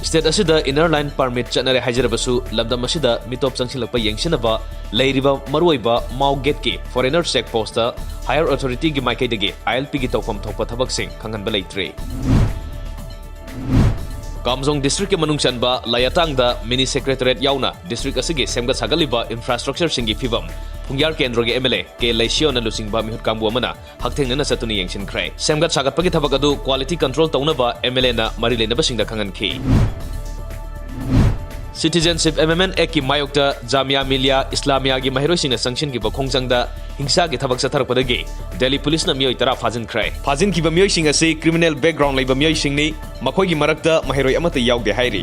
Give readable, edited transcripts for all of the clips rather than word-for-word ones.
State asida inner line permit chatnare haijarabasu labdam asida mitop changsilakpa yengsinaba leiriba maruiba mau gate ki foreigner check post higher authority gi maikaidagi ILP gi tawfam thokpa thabaksing khanganba leitre. Kamjong district ke manung chanba layatang da mini secretariat yauna district asigi semga sagaliba infrastructure singi fibam pungyar kendro ge MLA ke leisio na lusingba mihut kambu amana haktheng na satuni yengsin khrai semga sagat pagi thabak adu quality control tauna ba MLA na mari lena ba singda khangan khi. Citizenship Amendment Act ki mayokta Jamia Millia Islamia gi mahiroi singna sanction ki bakhongchang da hingsa gi thabak sathar padagi Delhi police na miyoi tara fajin khrai fajin ki ba miyoi singa se criminal background leiba miyoi singni makhoi gi marakta mahiroi amata yaude hairi.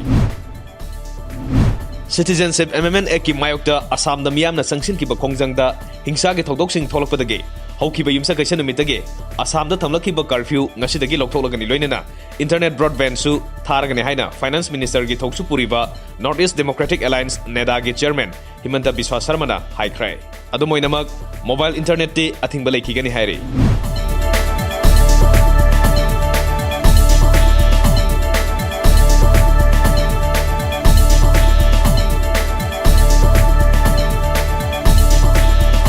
Citizenship Amendment Act ki mayokta Assam da miyam na sanction ki bakhongchang da hingsa gi thodok sing tholok padagi hauki ba yumsa kaisa numitage Assam da thamlaki ba curfew ngasi dagi lokthok loinena internet broadband su tharagani haina finance minister gi thoksu puriba North East Democratic Alliance NEDA gi chairman Himanta Biswa Sarma na high cry adumoinamak mobile internet ti athingba leikigani hairi.